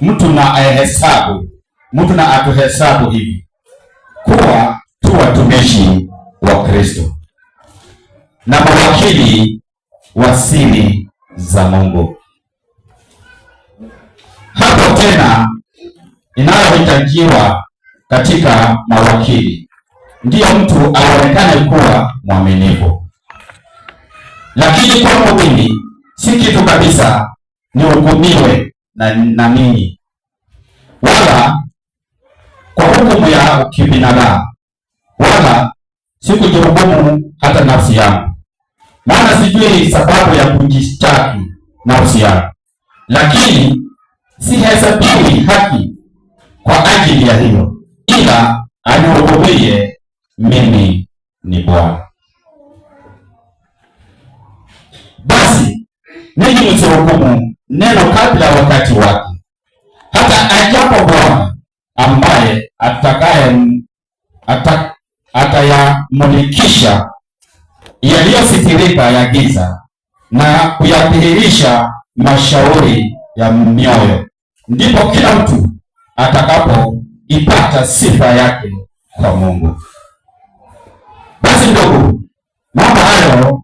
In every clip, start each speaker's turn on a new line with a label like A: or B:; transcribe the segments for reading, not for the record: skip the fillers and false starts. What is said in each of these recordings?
A: mtu na atuhesabu hivi kuwa tu watumishi wa Kristo na mawakili wa siri za Mungu. Hapo tena inayohitajiwa katika mawakili ndiyo mtu aonekane kuwa mwaminifu. Lakini kwangu mimi si kitu kabisa nihukumiwe na ninyi, wala kwa hukumu ya kibinadamu, wala sikujihukumu hata nafsi yangu, maana sijui sababu ya kujishtaki nafsi yangu, lakini sihesabiwi haki kwa ajili ya hiyo, ila anihukumie mimi ni Bwana. Basi ninyi msihukumu neno kabla ya wakati wake, hata ajapo Bwana ambaye atayamulikisha yaliyositirika ya giza na kuyadhihirisha mashauri ya mioyo, ndipo kila mtu atakapoipata sifa yake kwa Mungu. Basi ndugu, mambo hayo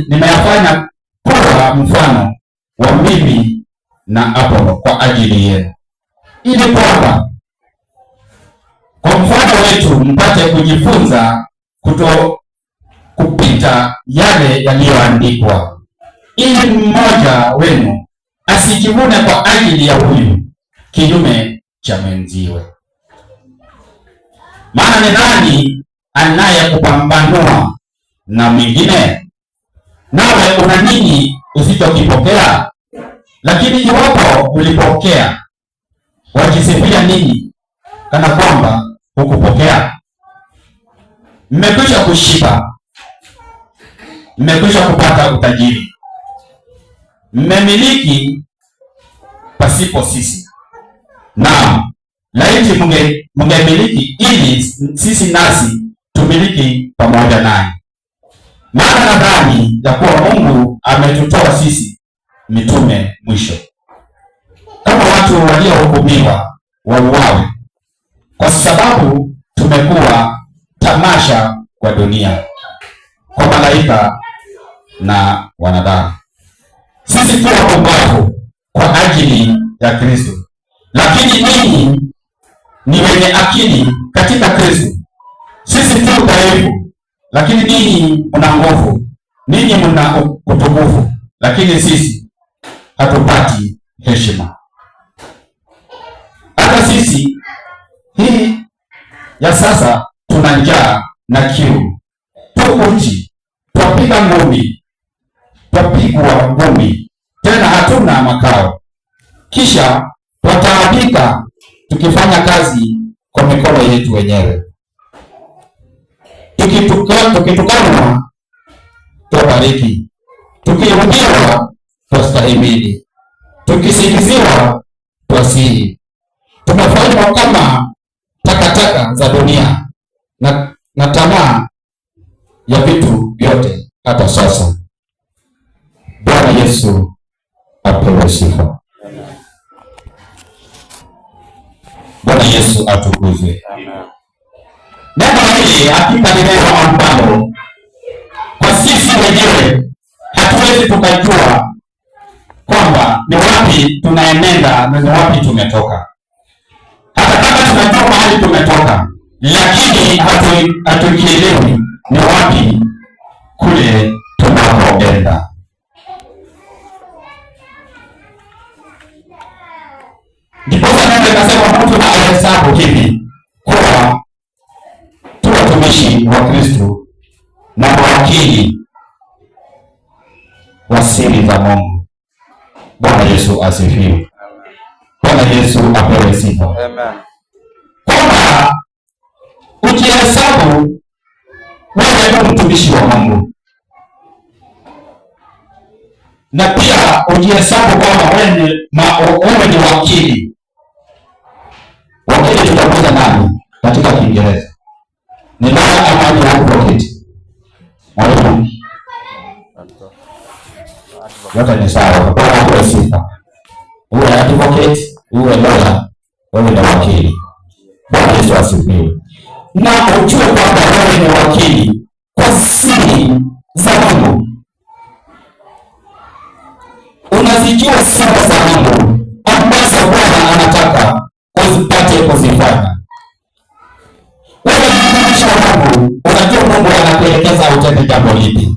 A: nimeyafanya kuwa mfano wa mimi na Apolo kwa ajili yenu, ili kwamba kwa mfano wetu mpate kujifunza kupita yale yaliyoandikwa, ili mmoja wenu asijivune kwa ajili ya huyu kinyume cha mwenziwe. Maana ni nani anayekupambanua na mwingine? Nawe una nini usichokipokea? Lakini iwapo ulipokea, wajisifia nini kana kwamba hukupokea? Mmekwisha kushiba, mmekwisha kupata utajiri, mmemiliki pasipo sisi. Na laiti mungemiliki, ili sisi nasi tumiliki pamoja naye. Maana nadhani ya kuwa Mungu ametutoa sisi mitume mwisho, kama watu waliohukumiwa wauawe, kwa sababu tumekuwa tamasha kwa dunia, kwa malaika na wanadamu. Sisi tu wapumbavu kwa ajili ya Kristo, lakini ninyi ni wenye akili katika Kristo. Sisi tu dhaifu, lakini ninyi mna nguvu. Ninyi mna utukufu, lakini sisi hatupati heshima. Hata sisi hii ya sasa tuna njaa na kiu, tu uchi, twapigwa ngumi, tena hatuna makao. Kisha twataabika tukifanya kazi kwa mikono yetu wenyewe. Tukitukanwa twabariki, tukihurumiwa twastahimili, tukisingiziwa twasihi. Tumefanywa kama takataka za dunia na tamaa ya vitu vyote hata sasa. Bwana Yesu apewe sifa. Bwana Yesu atukuzwe. Neno hili hakika ni neno ambalo kwa sisi wenyewe hatuwezi tukajua kwamba ni wapi tunaenenda na ni wapi tumetoka. Hata kama tunajua mahali tumetoka, lakini hatukielewi ni wapi kule tunapoenda. Ndipo sasa nikasema mtu anahesabu hivi kuwa tu watumishi wa Kristo na mawakili wa siri za Mungu. Bwana Yesu asifiwe. Bwana Yesu apewe sifa. Amen. Kwamba ukihesabu wewe ni mtumishi wa Mungu, na pia ukihesabu kwamba wewe ni wakili. Wakili tutakuza nani katika Kiingereza? Ni lawyer ama ni advocate? Mwalimu? Yote ni sawa. Bwana apewe sifa. Uwe advocate, uwe lawyer, wewe ni wakili. Bwana Yesu asifiwe. Na ujue kwamba wewe ni wakili kwa siri za Mungu. Unazijua siri za Mungu ambazo Bwana anataka uzipate kuzifanya. Wewe ni mtumishi wa Mungu, unajua Mungu anakuelekeza utende jambo lipi.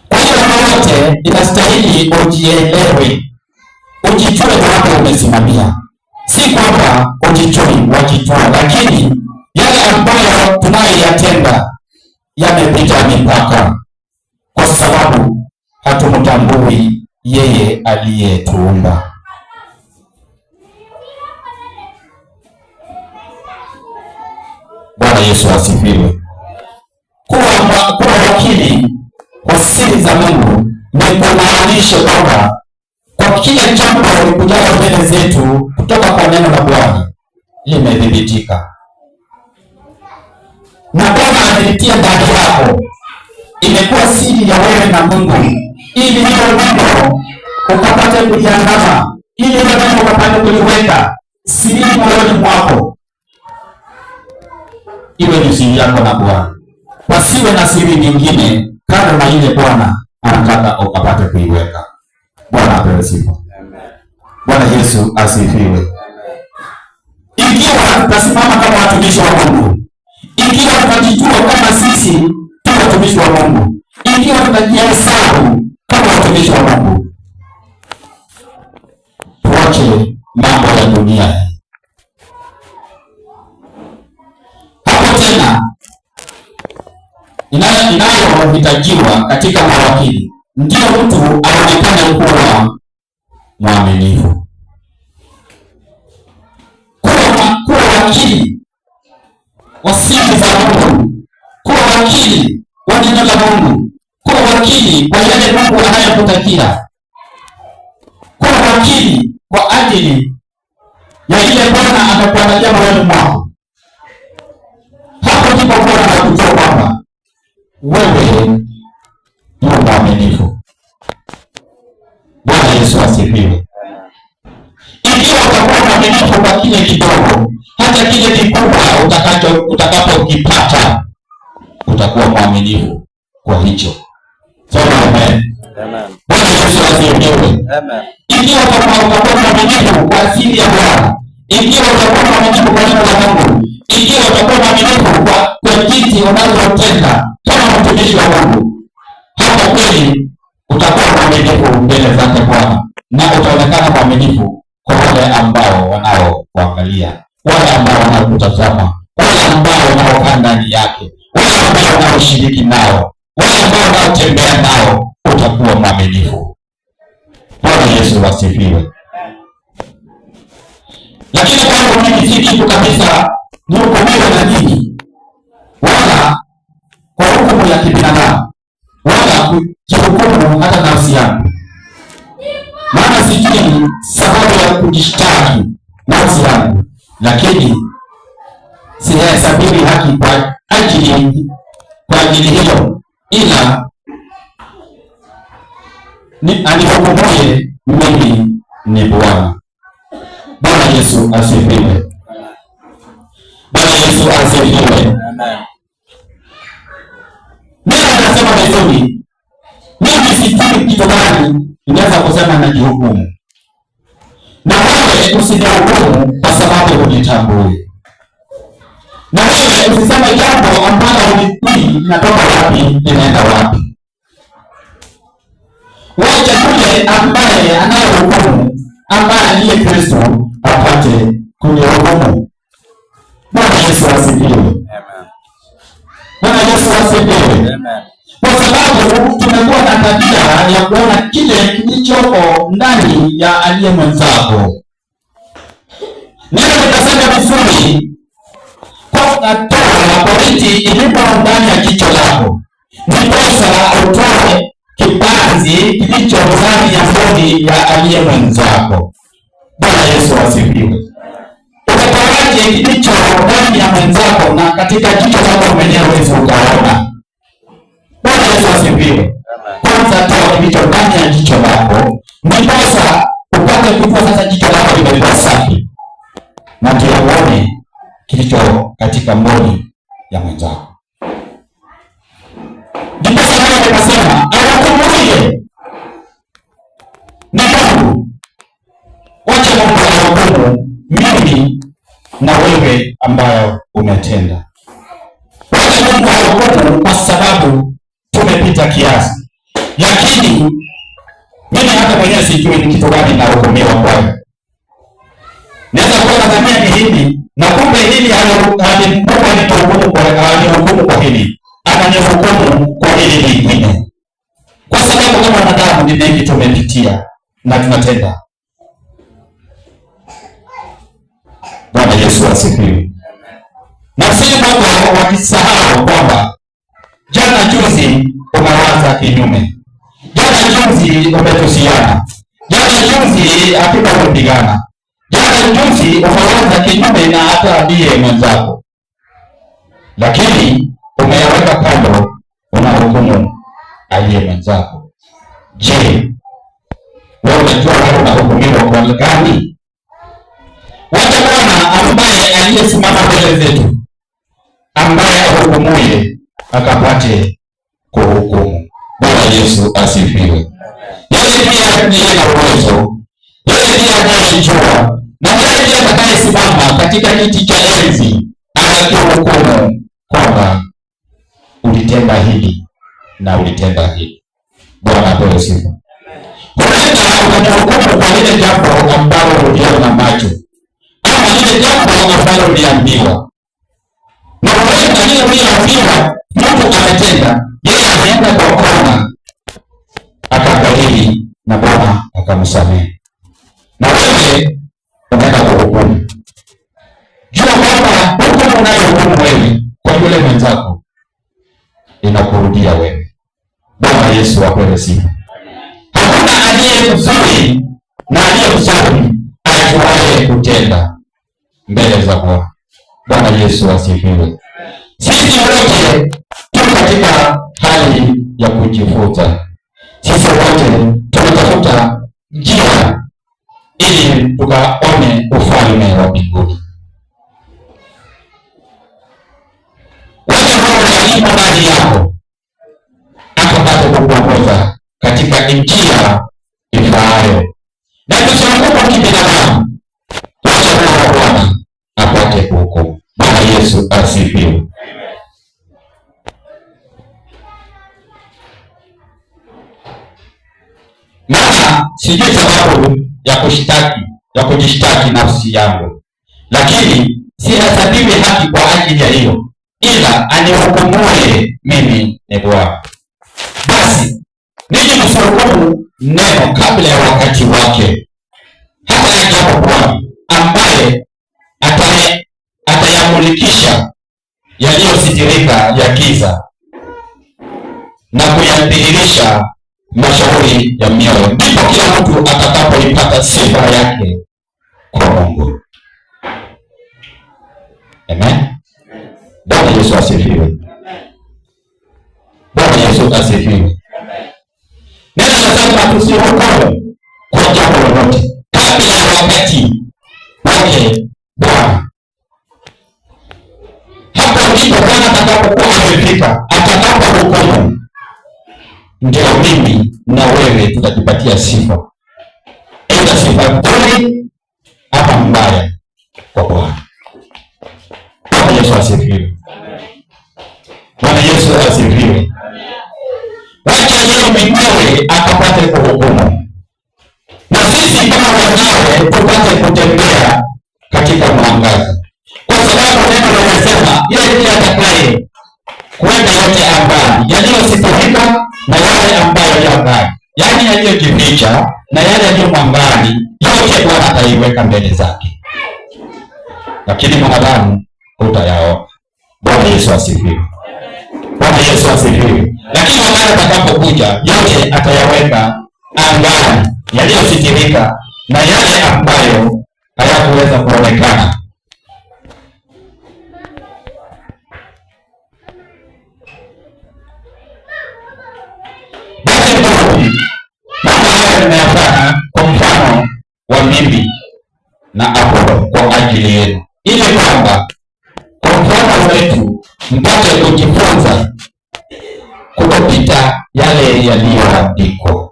A: Kwa hiyo yote inastahili ujielewe, ujijue wapi umesimamia. Si kwamba ujijui, wajijua, lakini yale ambayo tunayoyatenda yamepita mipaka, kwa sababu hatumtambui yeye aliyetuumba. Bwana Yesu asifiwe. Kuwa wakili kwa siri za Mungu ni kumaanisha kwamba kwa kila jambo likujalo mbele zetu kutoka kwa neno la Bwana limedhibitika, na Bwana amelitia ndani yako, imekuwa siri ya wewe na Mungu, ili hilo neno ukapate kuliandama, ili hilo neno ukapate kuliweka siri moyoni mwako, iwe ni siri yako na Bwana. Pasiwe na siri nyingine kando na ile Bwana anataka ukapate kuiweka. Bwana apewe sifa. Bwana Yesu asifiwe. Ikiwa tutasimama kama watumishi wa Mungu, ikiwa tutajijua kama sisi tu watumishi wa Mungu, ikiwa tutajihesabu kama watumishi wa Mungu, tuache mambo ya dunia. Hapo tena inayohitajiwa katika mawakili ndio mtu aonekane kuwa mwaminifu. Kuwa wakili wa siri za Mungu, kuwa wakili wa neno la Mungu, kuwa wakili kwa yale Mungu anayokutakia, kuwa wakili kwa ajili ya ile Bwana amekuandalia moyoni mwako. Hapo ndipo Bwana anakujua kwamba wewe ni mwaminifu. Bwana Yesu asifiwe. Ikiwa utakuwa mwaminifu kwa kile kidogo, hata kile kikubwa utakapokipata utakuwa mwaminifu kwa hicho. Sema amen. Amen. Bwana Yesu asifiwe. Amen. Ikiwa utakuwa mwaminifu kwa asili ya Bwana, ikiwa utakuwa mwaminifu kwa neno la Mungu, ikiwa utakuwa mwaminifu kwa jinsi unazotenda kama mtumishi wa Mungu, hata kweli utakuwa mwaminifu mbele zake Bwana, na utaonekana mwaminifu kwa wale ambao wanaokuangalia, wale ambao wanaokutazama, wale ambao wanaokaa ndani yake, wale ambao wanaoshiriki nao, wale ambao wanaotembea nao, utakuwa mwaminifu. Bwana Yesu asifiwe. Lakini kwangu mimi si kitu kabisa nihukumiwe na dini, wala kwa hukumu ya kibinadamu, wala kujihukumu hata nafsi yangu, maana sijui sababu ya kujishtaki nafsi yangu, lakini sihesabiwi haki kwa ajili hiyo, ila anihukumuye mimi ni Bwana. Bwana Yesu asifiwe. Bwana Yesu asifiwe. Mimi nasema vizuri, mimi sijui kitu gani ninaweza kusema na jihukumu, na wewe usinihukumu kwa sababu unitambui, na wewe usisema jambo ambalo hujui linatoka wapi linaenda wapi. Wacha yule ambaye anayehukumu, ambaye aliye Kristo, apate kunihukumu. Bwana Yesu asifiwe. Amen. Bwana Yesu asifiwe. Amen. Kwa sababu tumekuwa na tabia ya kuona kile kilichoko ndani ya aliye mwenzako. Neno litasema vizuri, kwa toa boriti ilipo ndani ya jicho lako, ndiposa utoe kibanzi kilicho ndani ya mboni ya aliye mwenzako. Bwana Yesu asifiwe. Utatoaje kilicho ndani ya mwenzako na katika jicho lako mwenyewe huwezi ukaona? Bwana Yesu asifiwe. Kwanza toa kilicho ndani ya jicho lako, ndiposa upate kujua sasa jicho lako limekuwa safi, na ndio uone kilicho katika moyo ya mwenzako. Ndipo sasa nikasema awakumbuke na Mungu, wacha Mungu awahukumu mimi na wewe ambayo umetenda. Wacha Mungu awahukumu kwa sababu tumepita kiasi, lakini mimi hata mwenyewe sijui ni kitu gani nahukumiwa kwayo. Naweza kuwa nadhania ni hili, na kumbe hili hanihukumu kwa hili, ananihukumu kwa hili lingine, kwa sababu kama wanadamu ni mengi tumepitia na tunatenda. Bwana Yesu asifiwe. Na sisi watu wakisahau kwamba jana juzi umewaza kinyume, jana juzi umetusiana, jana juzi hakika kupigana, jana juzi umewaza kinyume na hata ndiye mwenzako, lakini umeyaweka kando, unahukumu aliye mwenzako. Je, wewe unajua wewe unahukumiwa kwa gani? Wacha Bwana ambaye aliyesimama mbele zetu, ambaye ahukumuye akapate kuhukumu. Bwana Yesu asifiwe. Yeye pia ndiye na uwezo, yeye ndiye anayejua, na yeye ndiye atakayesimama katika kiti cha enzi akakuhukumu kwamba ulitenda hili na ulitenda hili. Bwana apewe sifa. Huenda ukahukumu kwa lile jambo ambalo uliona macho, ama lile jambo ambalo uliambiwa, na huenda lile uliambiwa mtu ametenda, yeye ameenda kwa Bwana akakariri na Bwana akamsamehe, na wewe unaenda kuhukumu. Jua kwamba hukumu unayohukumu wewe kwa yule mwenzako inakurudia wewe. Bwana Yesu apewe sifa. Hakuna aliye mzuri na aliye mzuri ajuaye kutenda mbele za Bwana. Bwana Yesu asifiwe. Sisi wote tuko katika hali ya kujifunza. Sisi wote tunatafuta njia ili tukaone ufalme wa mbinguni. Wacha Mungu alipo ndani yako akapate kukuongoza katika njia ifaayo, na tusiogopa kibinadamu. Wacha Mungu Bwana apate kuhukumu. Bwana Yesu asifiwe. Maana sijui sababu ya kujishtaki nafsi yangu, lakini sihesabiwi haki kwa ajili ya hiyo, ila anihukumuye mimi ni Bwana. Basi ninyi msihukumu neno kabla ya wakati wake, hata ajapo Bwana ambaye atayamulikisha yaliyositirika ya giza na kuyadhihirisha mashauri ya mioyo, ndipo kila mtu atakapoipata sifa yake kwa Mungu. Amen. Bwana Yesu asifiwe. Bwana Yesu asifiwe. Neno nasema tusihukumu kwa jambo lolote kabla ya wakati wake Bwana. Hapo ndipo Bwana atakapokuwa amefika, atakapohukumu, ndio mimi na wewe tutajipatia sifa, ila sifa nzuri hapa mbaya kwa Bwana. Bwana Yesu asifiwe. Bwana Yesu asifiwe. Wacha yeye mwenyewe akapate kuhukumu, na sisi kama wanawe tupate kutembea katika mwangaza, kwa sababu neno linasema yeye ndiye atakaye kwenda yote angani, yaliyositirika na yale ambayo ya angani, yaani yaliyojificha na yale yaliyo mwangani, yote Bwana ataiweka mbele zake, lakini mwanadamu hutayaona. Bwana Yesu asifiwe. Bwana Yesu asifiwe. Lakini wakati atakapokuja, yote atayaweka angani, yaliyositirika na yale ambayo hayakuweza kuonekana. Basi mambo haya nimeyafanya kwa mfano wa kwa mimi na Apolo kwa ajili yenu, ili kwamba kwa mfano wetu mpate kujifunza kutopita yale yaliyoandikwa.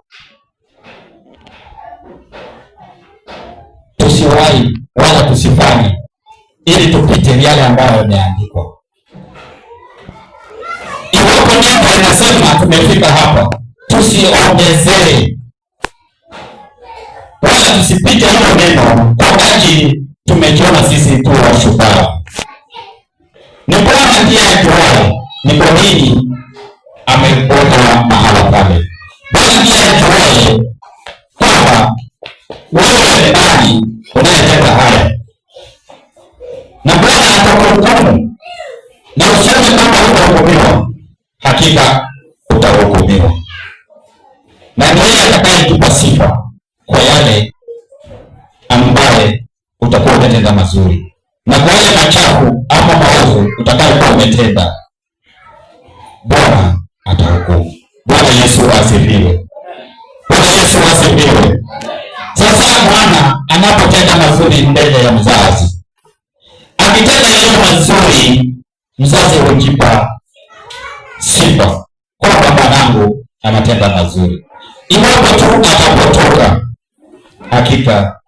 A: Tusiwahi wala tusifanye ili tupite yale ambayo yameandikwa. Iwapo neno linasema tumefika hapa, tusiongezee wala tusipite hilo neno kwa ajili tumejiona sisi tu washupavu. Ni Bwana ndiye ajuaye ni kwa nini amekuweka mahala pale. Bwana ndiye ajuaye kwamba wewe ni nani unayetenda haya, na Bwana atakuhukumu. Na useme kama hutahukumiwa, hakika utahukumiwa, na ni yeye atakayetupa sifa kwa yale ambaye utakuwa umetenda mazuri, na kwa yale machafu ama maovu utakayokuwa umetenda, Bwana atahukumu. Bwana Yesu asifiwe. Bwana Yesu asifiwe. Sasa mwana anapotenda mazuri mbele ya mzazi, akitenda yale mazuri, mzazi hujipa sifa kwamba mwanangu anatenda mazuri. Iwapo tu atapotoka, hakika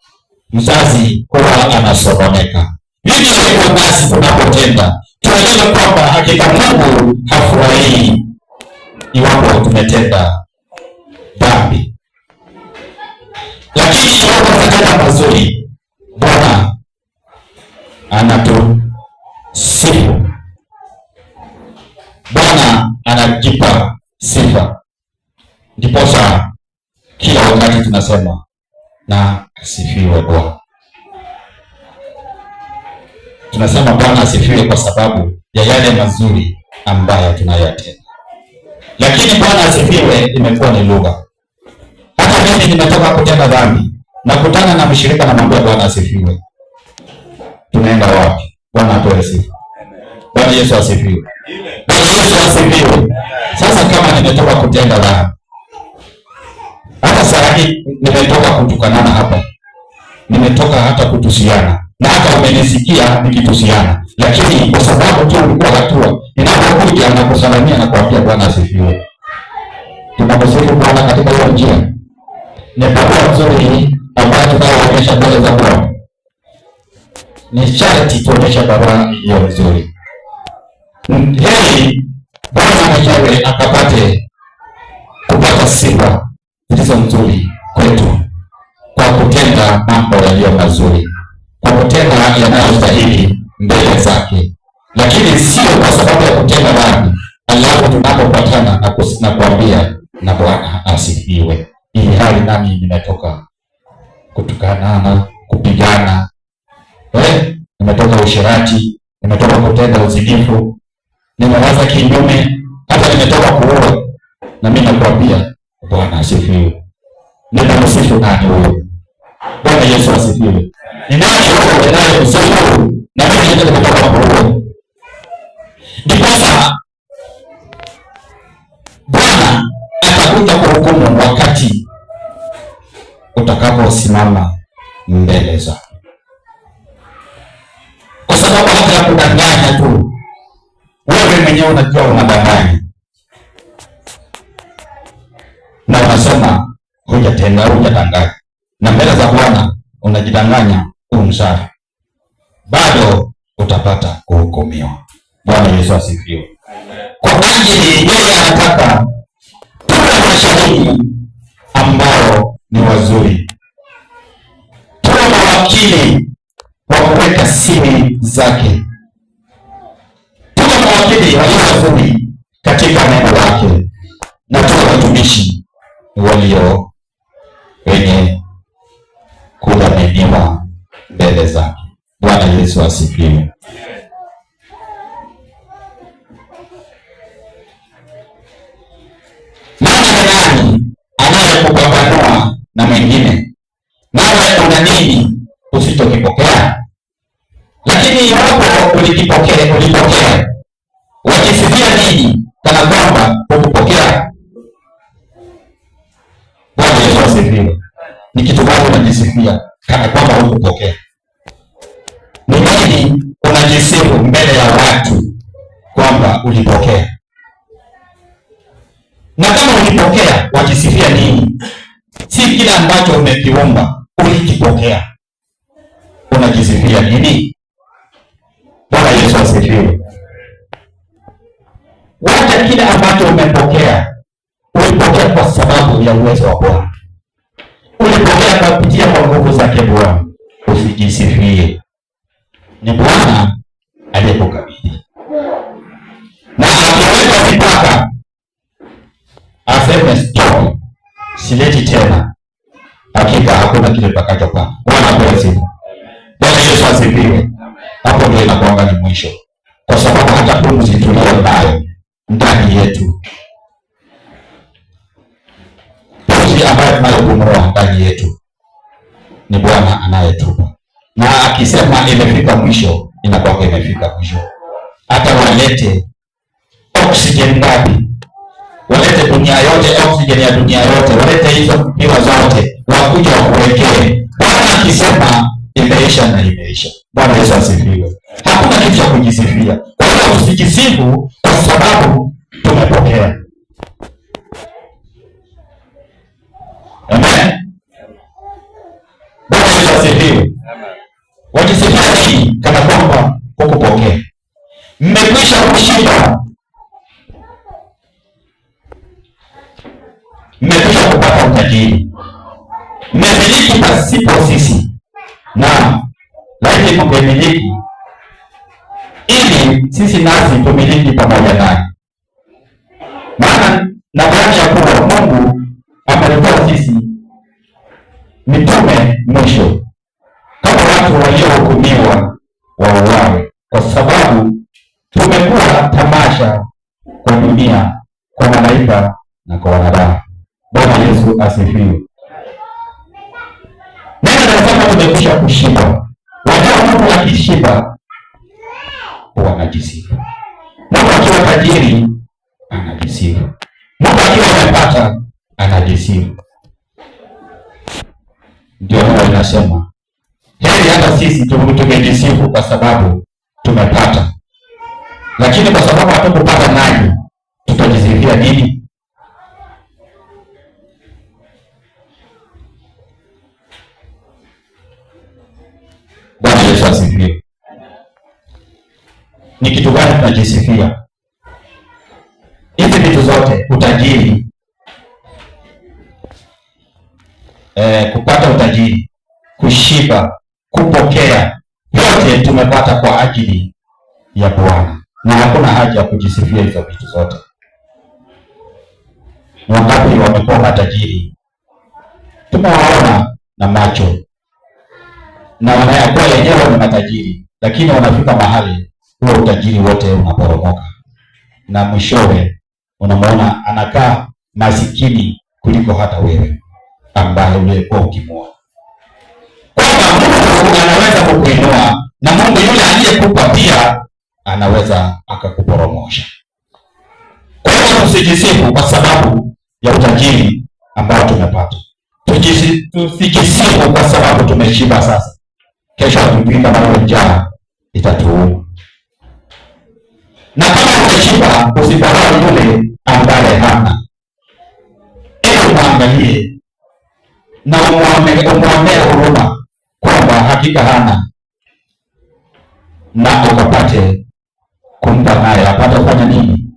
A: mzazi huwa anasononeka. Vivyo hivyo basi, tunapotenda tuelewe kwamba hakika Mungu hafurahii iwapo tumetenda dhambi, lakini iwapo tumetenda mazuri, Bwana anatusifu, Bwana anajipa sifa. Ndiposa kila wakati tunasema na asifiwe Bwana. Tunasema Bwana asifiwe kwa sababu ya yale mazuri ambayo tunayatenda. Lakini Bwana asifiwe imekuwa ni lugha. Hata mimi nimetoka kutenda dhambi, nakutana na mshirika na mambo ya Bwana asifiwe, tunaenda wapi? Bwana atoe sifa. Bwana Yesu asifiwe. Bwana Yesu asifiwe. Sasa kama nimetoka kutenda dhambi, hata saa hii nimetoka kutukanana hapa, nimetoka hata kutusiana, na hata umenisikia nikitusiana, lakini kwa sababu tu ulikuwa hatua, ninapokuja na kusalamia na kuambia Bwana asifiwe, tunaposifu Bwana katika hiyo njia. Ni barua nzuri ambayo tunayoonyesha mbele za Bwana. Ni sharti tuonyeshe barua hiyo nzuri, heri Bwana mwenyewe akapate kupata sifa zilizo nzuri kwetu kwa kutenda mambo yaliyo mazuri, kwa kutenda yanayostahili mbele zake, lakini sio kwa sababu ya kutenda dhambi alafu tunapopatana na kuambia na Bwana asifiwe, ili hali nami nimetoka kutukanana, kupigana, nimetoka usherati, nimetoka kutenda uzinifu, nimewaza kinyume, hata nimetoka kuoa, na mimi nakwambia Bwana asifiwe. Ninamsifu nani huyo? Bwana Yesu asifiwe. Ni nani huyo anayemsifu? Na mimi ndio nimetoka kuoa. Ndiposa Bwana atakuja kuhukumu wakati utakaposimama mbele zake, kwa sababu hata ya kudanganya tu, wewe mwenyewe unajua unadanganya na unasema hujadanganya, na mbele za Bwana unajidanganya umsafi, bado utapata kuhukumiwa. Bwana Yesu asifiwe. Kwa ajili yeye anataka tuwe mashahidi ambao ni wazuri, tuwe mawakili wa kuweka siri zake, tuwe mawakili walio wazuri katika neno lake, na tuwe watumishi walio wenye kudhaminiwa mbele zake. Bwana Yesu asifiwe. Nani anayekupambanua na mwingine? Nawe una nini usitokipokea? Lakini iwapo ulipokea, wajisifia nini kana kwamba hukupokea? Bwana Yesu asifiwe. Ni kitu gani unajisifia kana kwamba hukupokea. Ni nini unajisifu mbele ya watu kwamba ulipokea? Na kama ulipokea, wajisifia nini? Si kila ambacho umekiomba ulikipokea. Unajisifia nini? Bwana Yesu asifiwe. Wacha kila ambacho umepokea, ulipokea kwa sababu ya uwezo wa Bwana. Ulipokea kupitia kwa nguvu zake Bwana. Usijisifie. Ni Bwana aliyekukabidhi. Na akiweka mipaka, aseme stop, sileti tena, hakika hakuna kile utakachopa. Bwana apewe sifa. Bwana Yesu asifiwe. Hapo ndio inakuwa ni mwisho, kwa sababu hata pumzi tuliyo nayo ndani yetu, pumzi ambayo tunayopumua ndani yetu, ni Bwana anayetupa. Na akisema imefika mwisho, inakuwa imefika mwisho. Hata walete oksijeni ngapi, walete dunia yote, oksijeni ya dunia yote, walete hizo mpira zote, wakuja wakuwekee. Bwana akisema imeisha na imeisha. Bwana Yesu asifiwe. Hakuna kitu cha kujisifia. Kwa hiyo usijisifu kwa sababu tumepokea. Amen. Bwana Yesu asifiwe. Wajisifia nini kana kwamba hukupokea? Mmekwisha kushiba, mmekwisha kupata utajiri, mmemiliki pasipo sisi, na lakini mngemiliki ili sisi nasi tumiliki pamoja naye. Maana nadhani ya kuwa Mungu amelitoa sisi mitume mwisho kama watu waliohukumiwa wauawe, kwa sababu tumekuwa tamasha kwa dunia, kwa malaika na kwa wanadamu. Bwana Yesu asifiwe. Neno nasema tumekwisha kushiba. Wajua Mungu akishiba huwa anajisifu. Mungu akiwa tajiri anajisifu. Mungu akiwa amepata anajisifu. Ndio Mungu anasema heri hata sisi tumejisifu kwa sababu tumepata. Lakini kwa sababu hatukupata, nani tutajisifia nini? Bwana Yesu asifiwe. Ni kitu gani tunajisifia? Hizi vitu zote, utajiri, kupata utajiri, kushiba, kupokea, yote tumepata kwa ajili ya Bwana, na hakuna haja ya kujisifia hizo vitu zote. Wangapi wamekuwa matajiri, tumewaona na macho, na wanayakuwa yenyewe ni matajiri, lakini wanafika mahali huo utajiri wote unaporomoka, na mwishowe unamwona anakaa masikini kuliko hata wewe ambaye ulikuwa ukimwoa. Kwamba Mungu anaweza kukuinua, na Mungu yule aliyekupa pia anaweza akakuporomosha. Kwa hiyo tusijisifu kwa sababu ya utajiri ambao tumepata. Tusijisifu kwa sababu tumeshiba sasa. Kesho tupika bado njaa itatuuma. Na kama umeshiba, usidharau yule ambaye hana. Hebu muangalie na umwambie huruma kwamba hakika hana, na ukapate kumpa naye apate kufanya nini?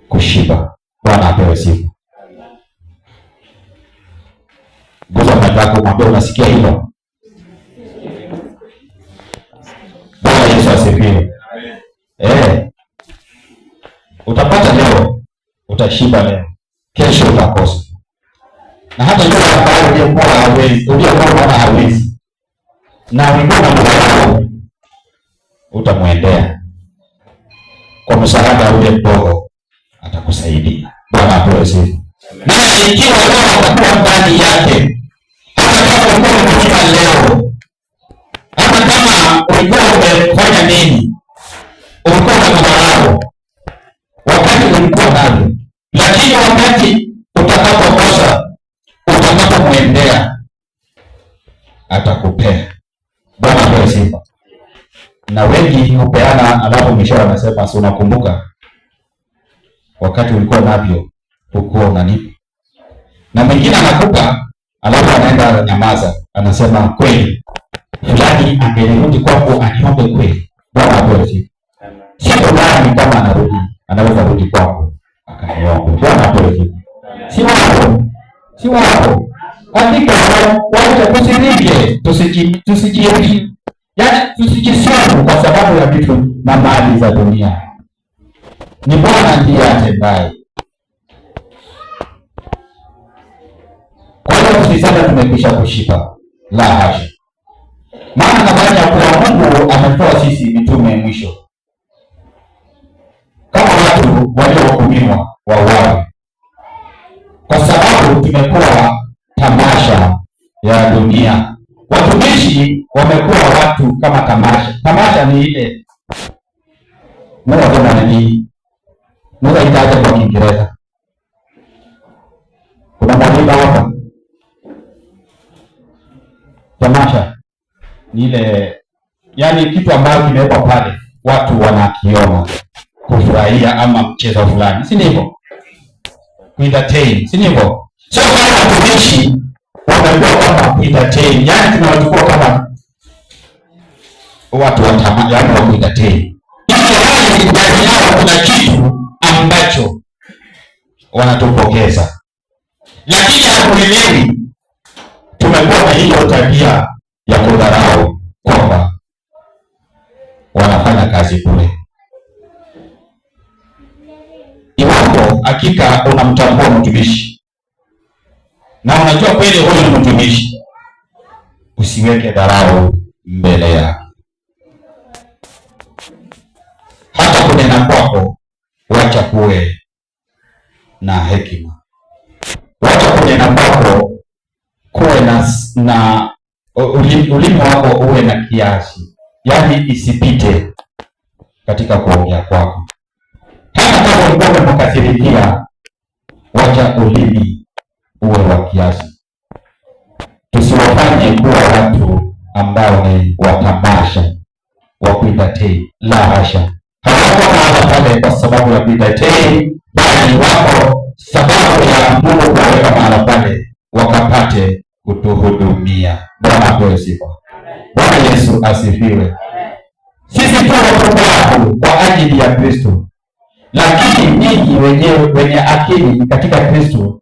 A: Kushiba. Bwana apewe sifa. Guza mwenzako, mwambie unasikia hilo? Bwana Yesu asifiwe. Utapata leo, utashiba leo, kesho utakosa. Na hata yule ambaye uliyekuwa hawezi, unaona hawezi, na ulikuwa unamdharau, utamwendea kwa msaada ule mdogo, atakusaidia. Bwana apewe sifa. Na ikiwa leo utakuwa ndani yake, hata kama ulikuwa umefika leo, hata kama ulikuwa umefanya nini, ulikuwa na madharau wakati ulikuwa navyo, lakini wakati utakapokosa, utakapomwendea atakupea. Bwana apewe sifa. Na wengi hupeana, alafu mwisho anasema si unakumbuka wakati ulikuwa navyo hukuwa unanipa. Na mwingine anakupa alafu anaenda nyamaza, anasema kweli fulani angerudi kwako aniombe kweli. Bwana apewe sifa. Sio fulani kama anarudi, anaweza rudi kwako akaniombe. Bwana apewe sifa. Si wako. Hakika wacha tusirike, tusijiri. Yaani tusijisifu kwa sababu ya vitu na mali za dunia. Ni Bwana ndiye atendaye. Kwa hiyo tusiseme tumekwisha kushiba. La hasha. Maana nadhani ya kuwa Mungu ametoa sisi mitume mwisho. Kama watu waliohukumiwa wauawe. Kwa sababu tumekuwa tamasha ya dunia. Watumishi wamekuwa watu kama tamasha. Tamasha ni ile Mungu itaje kwa Kiingereza. Kuna mwalimu hapa. Tamasha ni ile, yani kitu ambacho kimewekwa pale watu wanakiona kufurahia ama mchezo fulani, si ndivyo? Entertain, si ndivyo? Sio kama watumishi wamekuwa kama entertain, yani tunawachukua kama watu wa tamaa, yani wa entertain. Hiyo ndani yao kuna kitu ambacho wanatupokeza, lakini hatuelewi. Tumekuwa na hiyo tabia ya kudharau kwamba wanafanya kazi bure. Iwapo hakika unamtambua mtumishi na unajua kweli huyu ni mtumishi, usiweke dharau mbele yake. Hata kunena kwako wacha kuwe na hekima. Wacha kunena kwako kuwe na ulimi wako uwe na kiasi, yaani isipite katika kuongea kwako. Hata kama ulikuwa umekasirikia, wacha ulimi uwe wa kiasi. Tusiwafanye kuwa watu ambao ni watamasha wa kuentertain. La hasha. Hawako mahali pale kwa sababu ya kuentertain, bali wako sababu ya Mungu kuweka mahali pale wakapate kutuhudumia. Bwana apewe sifa. Bwana Yesu asifiwe. Sisi tu watu kwa ajili ya Kristo. Lakini ninyi wenye akili katika Kristo.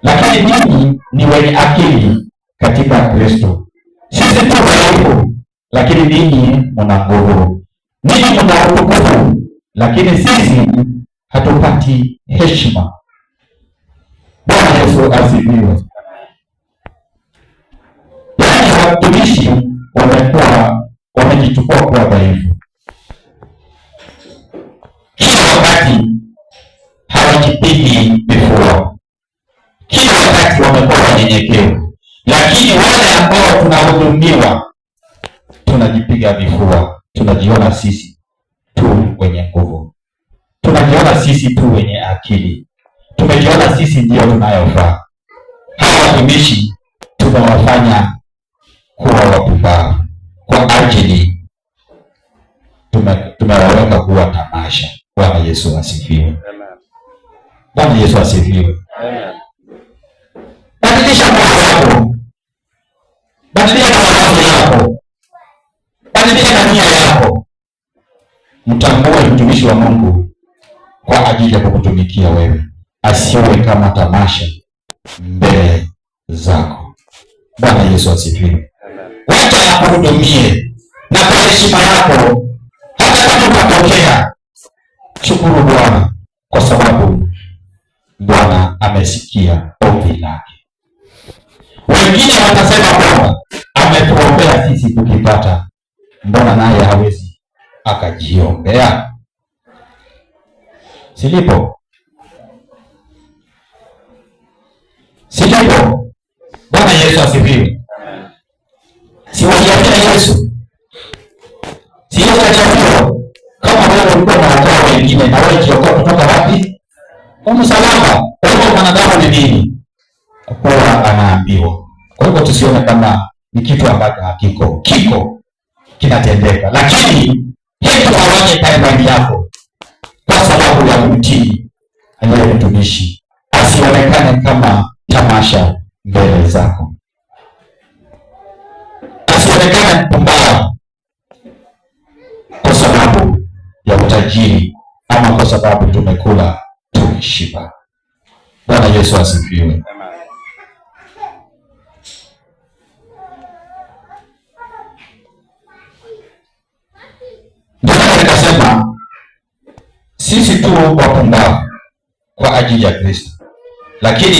A: Lakini ninyi ni wenye akili katika Kristo. Sisi tu dhaifu, lakini ninyi mna nguvu. Ninyi mna utukufu, lakini sisi hatupati heshima. Bwana Yesu asifiwe. Yaani watumishi wamejichukua kuwa dhaifu. Kila wakati hawajipigi vifua. Kila wakati wamekuwa wanyenyekevu. Lakini wale ambao tunahudumiwa tunajipiga vifua. Tunajiona sisi tu wenye nguvu. Tunajiona sisi tu wenye akili. Tumejiona sisi ndio tunayofaa. Hawa watumishi tunawafanya kuwa wapumbavu kwa ajili tumewaweka kuwa tamasha. Bwana Yesu asifiwe. Amen. Bwana Yesu asifiwe. Amen. Badilisha mawazo yako. Badilisha mawazo yako. Badilisha nia yako. Mtambue mtumishi wa Mungu kwa ajili ya kukutumikia wewe. Asiwe kama tamasha mbele zako. Bwana Yesu asifiwe. Wacha akuhudumie na kwa heshima yako. Hata kama ukatokea, shukuru Bwana kwa sababu Bwana amesikia ombi lake. Wengine watasema kwamba ametuombea sisi tukipata, mbona naye hawezi akajiombea? Silipo. Bwana Yesu asifiwe. Siwajiambia Yesu. Yesu aliambiwa kama wewe ulikuwa na watu wengine na wewe jiokoa kutoka wapi? Kwa msalaba. Kwa hiyo mwanadamu ni nini? Kwa anaambiwa Kwa hivyo tusione kama ni kitu ambacho hakiko, kiko kinatendeka, lakini hebu awaje kae ndani yako kwa sababu ya kumtii aliye mtumishi, asionekane kama tamasha mbele zako, asionekane mpumbavu kwa sababu ya utajiri ama kwa sababu tumekula tumeshiba. Bwana Yesu asifiwe. Ndio nikasema sisi tu wapumbavu kwa ajili ya Kristo, lakini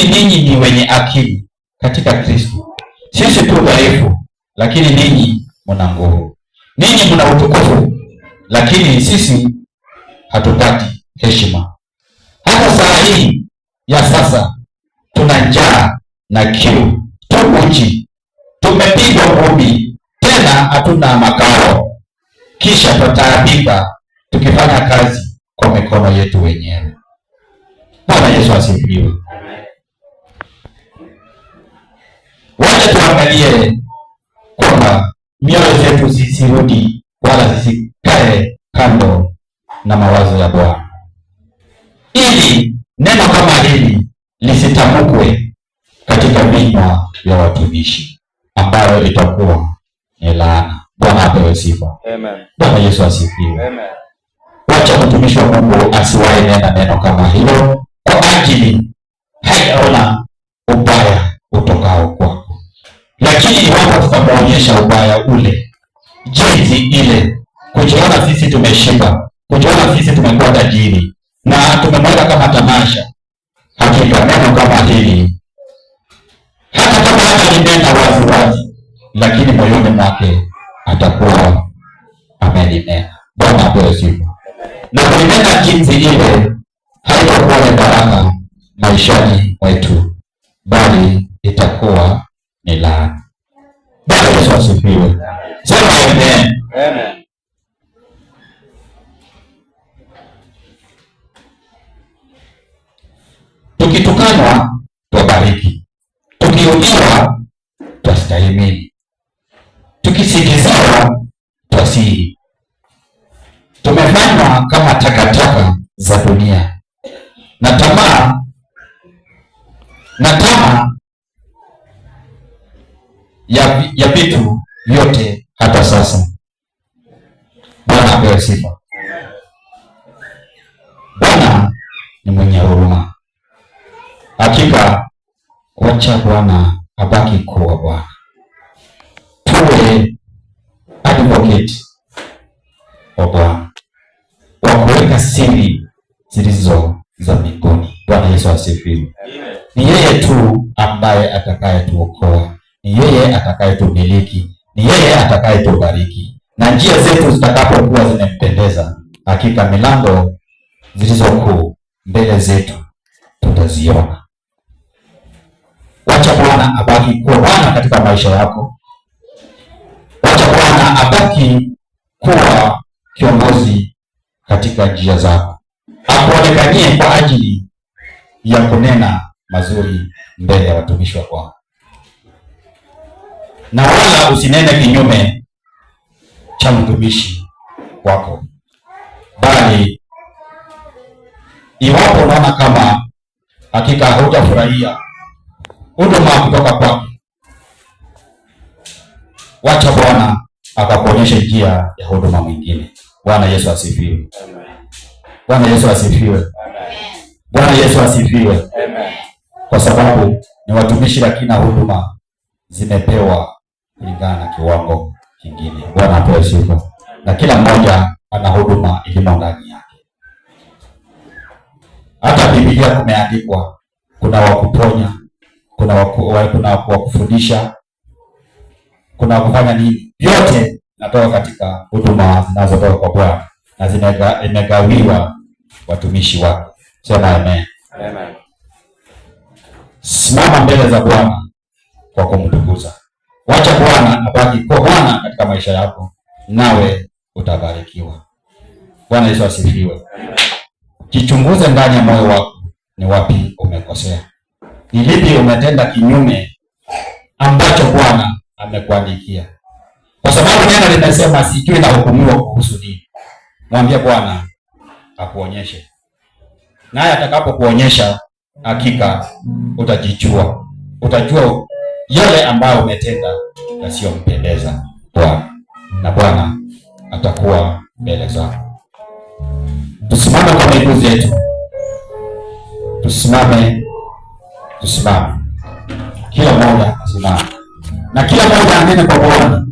A: ninyi ni wenye akili katika Kristo. Sisi tu dhaifu, lakini ninyi mna nguvu. Ninyi mna utukufu, lakini sisi hatupati heshima. Hata saa hii ya sasa tuna njaa na kiu, tu uchi, tumepigwa ngumi, tena hatuna makao, kisha tutaabika tukifanya kazi kwa mikono yetu wenyewe. Bwana Yesu asifiwe. Wacha tuangalie kwamba mioyo zetu zisirudi wala zisikae kando na mawazo ya Bwana, ili neno kama hili lisitamkwe katika vinywa vya watumishi, ambayo itakuwa ni laana. Bwana apewe sifa. Amen. Bwana Yesu asifiwe. Amen. Wacha mtumishi wa Mungu asiwahi nena neno kama hilo, kwa ajili hayaona ubaya utokao kwako, lakini iwapo tutamuonyesha ubaya ule, jinsi ile, kujiona sisi tumeshiba, kujiona sisi tumekuwa tajiri na tumemweka kama tamasha, hakika neno kama hili hata kama hatalinena wazi wazi, lakini moyoni mwake atakuwa amelinena. Bwana apewe sifa. Na kulinena jinsi ile haitakuwa ni baraka maishani mwetu, bali itakuwa ni laana. Bwana Yesu asifiwe. Sema amen. Amen. Tukitukanwa twabariki, tukiudhiwa twastahimili, tukisikiziwa twasihi. Tumefanywa kama takataka za dunia, na tamaa ya vitu vyote hata sasa. Bwana apewe sifa. Bwana ni mwenye huruma. Hakika wacha Bwana abaki kuwa Bwana. Tuwe advocate wa Bwana, wa kuweka siri zilizo za mbinguni. Bwana Yesu asifiwe. Ni yeye tu ambaye atakayetuokoa, ni yeye atakayetumiliki, ni yeye atakayetubariki, na njia zetu zitakapokuwa zimempendeza, hakika milango zilizokuu mbele zetu tutaziona. Wacha Bwana abaki kuwa Bwana katika maisha yako. Wacha Bwana abaki kuwa kiongozi katika njia zako, akuonekanie kwa ajili ya kunena mazuri mbele ya watumishi wa Bwana, na wala usinene kinyume cha mtumishi wako, bali iwapo unaona kama hakika hujafurahia huduma kutoka kwake, wacha Bwana akakuonyesha njia ya huduma mwingine. Bwana Yesu asifiwe. Bwana Yesu asifiwe. Bwana Yesu asifiwe. Kwa sababu ni watumishi, lakini huduma zimepewa kulingana na kiwango kingine. Bwana apewe sifa. Na kila mmoja ana huduma ilimo ndani yake. Hata Biblia kumeandikwa kuna wakuponya, kuna wakufundisha, kuna kufanya nini. Vyote natoka katika huduma zinazotoka kwa Bwana na zimegawiwa watumishi wake. Sema amen. Amen. Simama mbele za Bwana kwa kumtukuza. Wacha Bwana abaki kwa Bwana katika maisha yako, nawe utabarikiwa. Bwana Yesu asifiwe. Jichunguze ndani ya moyo wako, ni wapi umekosea. Ni lipi umetenda kinyume ambacho Bwana amekuandikia? Kwa sababu neno linasema sijui na hukumiwa kuhusu nini. Mwambie Bwana akuonyeshe. Naye atakapokuonyesha, hakika utajijua. Utajua yale ambayo umetenda yasiyompendeza Bwana, na Bwana atakuwa mbele zako. Tusimame kwa miguu yetu. Tusimame. Kila mmoja asimame. Na kila mmoja anene kwa Bwana.